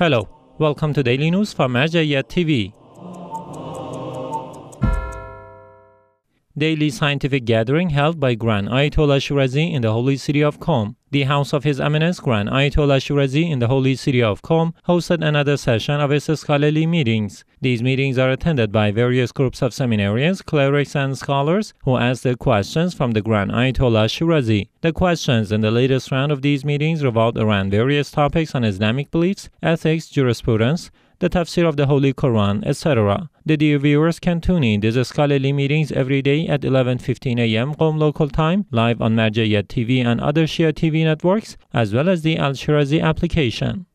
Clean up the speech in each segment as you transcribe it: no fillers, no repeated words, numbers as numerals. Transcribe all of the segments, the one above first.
Hello, welcome to Daily News from Zainabiya TV. Daily scientific gathering held by Grand Ayatollah Shirazi in the holy city of Qom. The House of His Eminence Grand Ayatollah Shirazi in the holy city of Qom hosted another session of its scholarly meetings. These meetings are attended by various groups of seminarians, clerics, and scholars who ask their questions from the Grand Ayatollah Shirazi. The questions in the latest round of these meetings revolved around various topics on Islamic beliefs, ethics, jurisprudence, the tafsir of the Holy Quran, etc. The dear viewers can tune in these scholarly meetings every day at 11:15 a.m. Qom local time, live on Zainabiya TV and other Shia TV networks, as well as the Al-Shirazi application.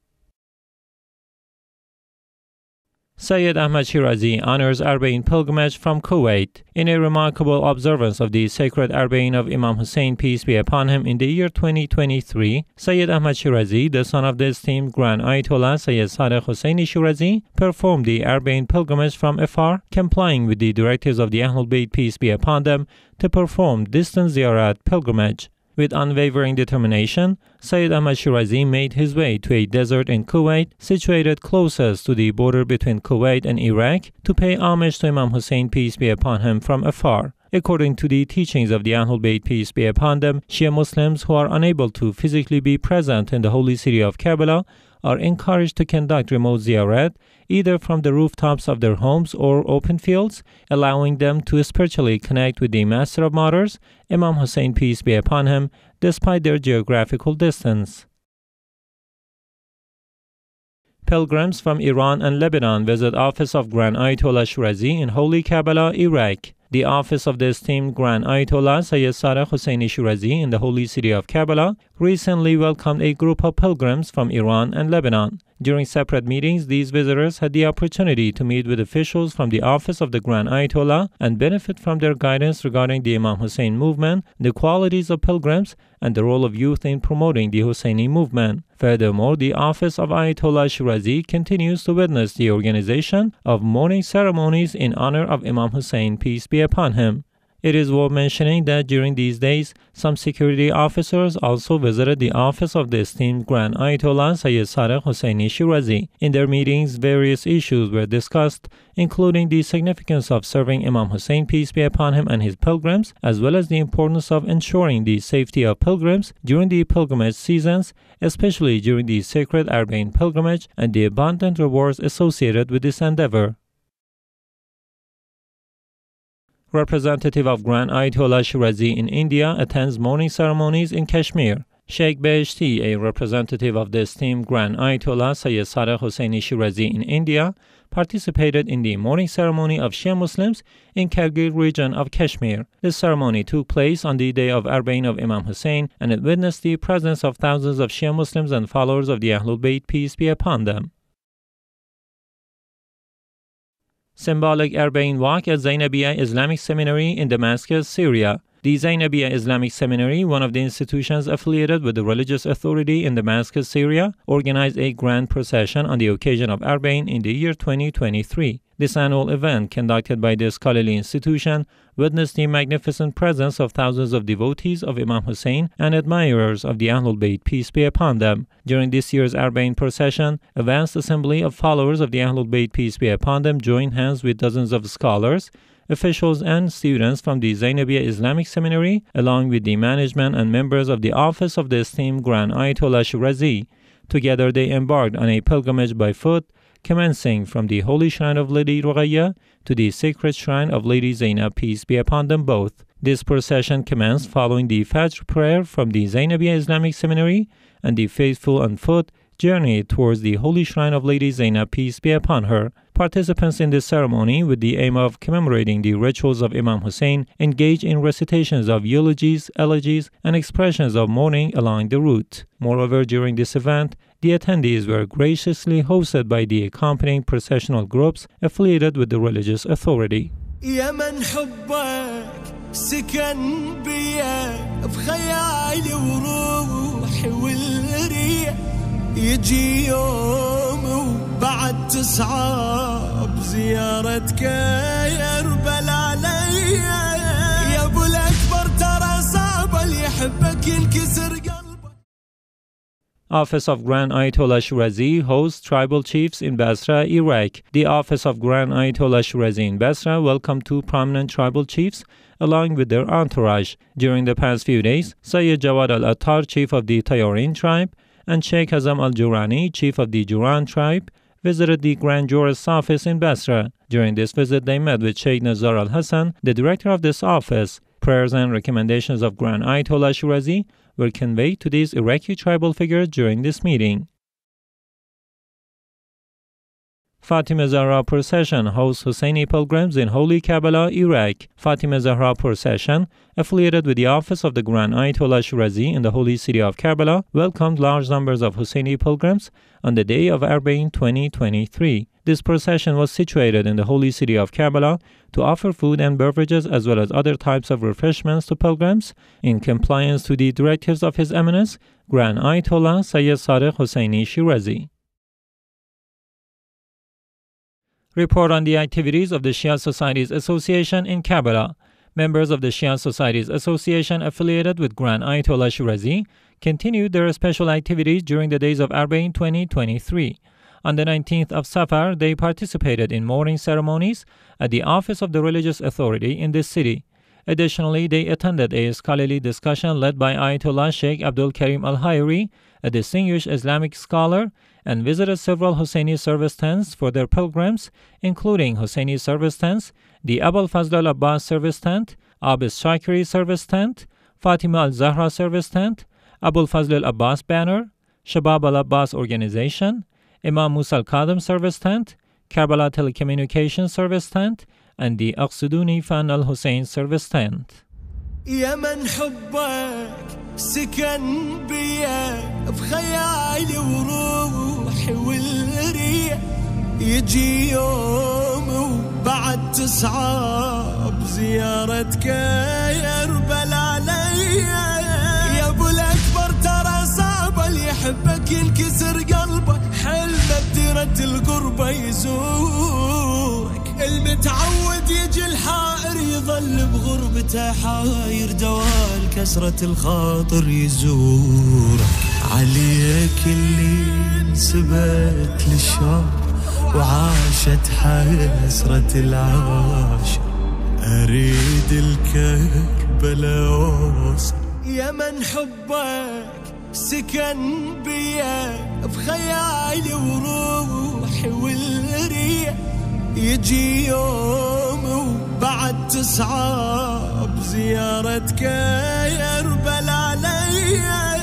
Sayyid Ahmed Shirazi honors Arbaeen pilgrimage from Kuwait. In a remarkable observance of the sacred Arbaeen of Imam Hussein, peace be upon him, in the year 2023, Sayyid Ahmed Shirazi, the son of the esteemed Grand Ayatollah Sayyid Sadiq Husseini Shirazi, performed the Arbaeen pilgrimage from afar, complying with the directives of the Ahlul Bayt, peace be upon them, to perform distant ziyarat pilgrimage. With unwavering determination, Sayyid Ahmed Shirazi made his way to a desert in Kuwait, situated closest to the border between Kuwait and Iraq, to pay homage to Imam Hussein, peace be upon him, from afar. According to the teachings of the Ahlul Bayt, peace be upon them, Shia Muslims who are unable to physically be present in the holy city of Karbala are encouraged to conduct remote ziyarat, either from the rooftops of their homes or open fields, allowing them to spiritually connect with the Master of Martyrs, Imam Hussein, peace be upon him, despite their geographical distance. Pilgrims from Iran and Lebanon visit office of Grand Ayatollah Shirazi in holy Karbala, Iraq. The office of the esteemed Grand Ayatollah Sayyid Sadiq Husseini Shirazi in the holy city of Karbala recently welcomed a group of pilgrims from Iran and Lebanon. During separate meetings, these visitors had the opportunity to meet with officials from the office of the Grand Ayatollah and benefit from their guidance regarding the Imam Hussein movement, the qualities of pilgrims, and the role of youth in promoting the Husseini movement. Furthermore, the office of Ayatollah Shirazi continues to witness the organization of mourning ceremonies in honor of Imam Hussein, peace be upon him. It is worth mentioning that during these days, some security officers also visited the office of the esteemed Grand Ayatollah Sayyid Sadiq Husseini Shirazi. In their meetings, various issues were discussed, including the significance of serving Imam Hussein, peace be upon him, and his pilgrims, as well as the importance of ensuring the safety of pilgrims during the pilgrimage seasons, especially during the sacred Arbaeen pilgrimage, and the abundant rewards associated with this endeavor. Representative of Grand Ayatollah Shirazi in India attends mourning ceremonies in Kashmir. Sheikh Beheshti, a representative of the esteemed Grand Ayatollah Sayyid Sadiq Husseini Shirazi in India, participated in the mourning ceremony of Shia Muslims in Kargil region of Kashmir. This ceremony took place on the day of Arbaeen of Imam Hussein, and it witnessed the presence of thousands of Shia Muslims and followers of the Ahlul Bayt, peace be upon them. Symbolic Arbaeen walk at Zainabiya Islamic Seminary in Damascus, Syria. The Zainabiya Islamic Seminary, one of the institutions affiliated with the religious authority in Damascus, Syria, organized a grand procession on the occasion of Arbaeen in the year 2023. This annual event, conducted by this scholarly institution, witnessed the magnificent presence of thousands of devotees of Imam Hussein and admirers of the Ahlul Bayt, peace be upon them. During this year's Arbaeen procession, a vast assembly of followers of the Ahlul Bayt, peace be upon them, joined hands with dozens of scholars, officials, and students from the Zainabiya Islamic Seminary, along with the management and members of the office of the esteemed Grand Ayatollah Shirazi. Together they embarked on a pilgrimage by foot, commencing from the holy shrine of Lady Ruqayya to the sacred shrine of Lady Zainab, peace be upon them both. This procession commenced following the Fajr prayer from the Zainabiya Islamic Seminary, and the faithful on foot journeyed towards the holy shrine of Lady Zainab, peace be upon her. Participants in this ceremony, with the aim of commemorating the rituals of Imam Hussein, engaged in recitations of eulogies, elegies, and expressions of mourning along the route. Moreover, during this event, the attendees were graciously hosted by the accompanying processional groups affiliated with the religious authority. يجي يوم وبعد تصعب زيارتك يا ربلا ليا يا ابو الاكبر ترى صعب اللي يحبك ينكسر قلبك. Office of Grand Ayatollah Shirazi hosts tribal chiefs in Basra, Iraq. The Office of Grand Ayatollah Shirazi in Basra welcomed 2 prominent tribal chiefs along with their entourage. During the past few days, Sayyid Jawad al-Attar, chief of the Tayarin tribe, and Sheikh Hazam al-Jurani, chief of the Juran tribe, visited the Grand Jurist's office in Basra. During this visit, they met with Sheikh Nazar al-Hassan, the director of this office. Prayers and recommendations of Grand Ayatollah Shirazi were conveyed to these Iraqi tribal figures during this meeting. Fatima Zahra Procession hosts Husseini pilgrims in Holy Karbala, Iraq. Fatima Zahra Procession, affiliated with the office of the Grand Ayatollah Shirazi in the holy city of Karbala, welcomed large numbers of Husseini pilgrims on the day of Arbaeen 2023. This procession was situated in the holy city of Karbala to offer food and beverages as well as other types of refreshments to pilgrims in compliance to the directives of His Eminence, Grand Ayatollah Sayyid Sadiq Husseini Shirazi. Report on the activities of the Shia Societies Association in Karbala. Members of the Shia Societies Association affiliated with Grand Ayatollah Shirazi continued their special activities during the days of Arbaeen 2023. On the 19th of Saffar, they participated in mourning ceremonies at the office of the religious authority in this city. Additionally, they attended a scholarly discussion led by Ayatollah Sheikh Abdul Karim al-Hayri, a distinguished Islamic scholar, and visited several Husseini service tents for their pilgrims, including Husseini service tents, the Abul Fazl al-Abbas service tent, Abis Shakiri service tent, Fatima al-Zahra service tent, Abul Fazl al-Abbas banner, Shabab al-Abbas organization, Imam Musa al-Kadam service tent, Karbala telecommunications service tent, and the Aqsuduni Fan al-Hussein service tent. يا من حبك سكن بيا بخيالي وروحي والريح يجي يوم وبعد تصعب زيارتك يا كربلاء ليا يا ابو الاكبر ترى صعب اللي يحبك ينكسر قلبه حلمه بديرة القربة يزورك المتعود يجي الحائر يظل بغربته حاير دوال كسرة الخاطر يزورك عليك اللي انسبت للشوق وعاشت حسرة العاشق أريد الكربلاء أوصل يا من حبك سكن بيا بخيالي وروحي والريح يجي يوم وبعد تصعب زيارتك يا كربلاء ليا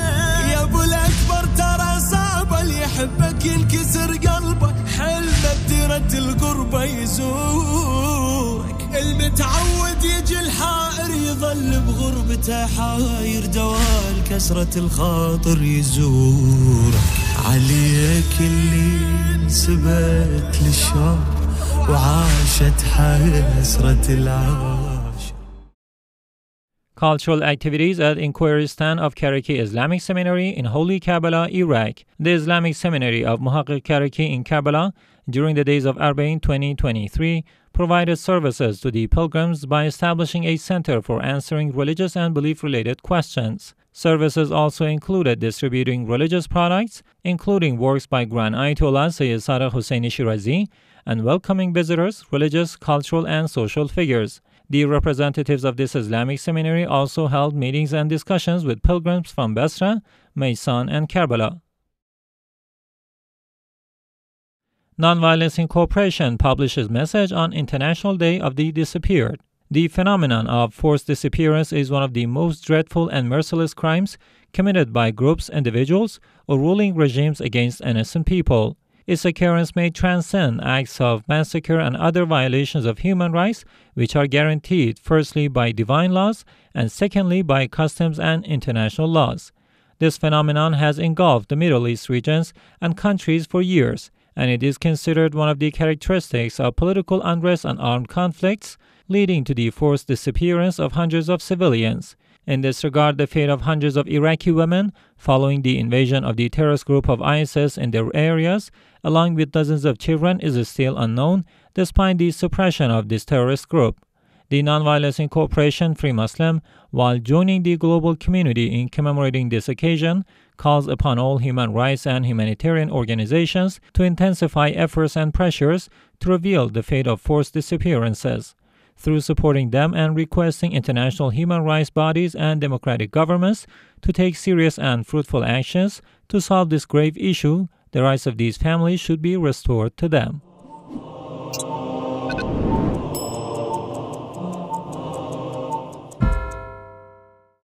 يا ابو الاكبر ترى صعب اللي يحبك ينكسر قلبه حلمه بديرة القربة يزورك المتعود يجي الحائر يظل بغربته حاير دوال كسرة الخاطر يزورك عليك اللي انسبت للشوق وعاشت حسرة العاش. Cultural activities at Incorporation of Karaki Islamic Seminary in Holy Karbala, Iraq. The Islamic Seminary of Muhaqqiq Karaki in Karbala during the days of Arbaeen 2023 provided services to the pilgrims by establishing a center for answering religious and belief-related questions. Services also included distributing religious products, including works by Grand Ayatollah Sayyid Sadiq Husseini Shirazi, and welcoming visitors, religious, cultural, and social figures. The representatives of this Islamic seminary also held meetings and discussions with pilgrims from Basra, Maysan, and Karbala. Nonviolence Incorporation publishes message on International Day of the Disappeared. The phenomenon of forced disappearance is one of the most dreadful and merciless crimes committed by groups, individuals, or ruling regimes against innocent people. Its occurrence may transcend acts of massacre and other violations of human rights, which are guaranteed firstly by divine laws and secondly by customs and international laws. This phenomenon has engulfed the Middle East regions and countries for years, and it is considered one of the characteristics of political unrest and armed conflicts, leading to the forced disappearance of hundreds of civilians. In this regard, the fate of hundreds of Iraqi women following the invasion of the terrorist group of ISIS in their areas, along with dozens of children, is still unknown, despite the suppression of this terrorist group. The Nonviolence Incorporation, Free Muslim, while joining the global community in commemorating this occasion, calls upon all human rights and humanitarian organizations to intensify efforts and pressures to reveal the fate of forced disappearances, through supporting them and requesting international human rights bodies and democratic governments to take serious and fruitful actions to solve this grave issue. The rights of these families should be restored to them.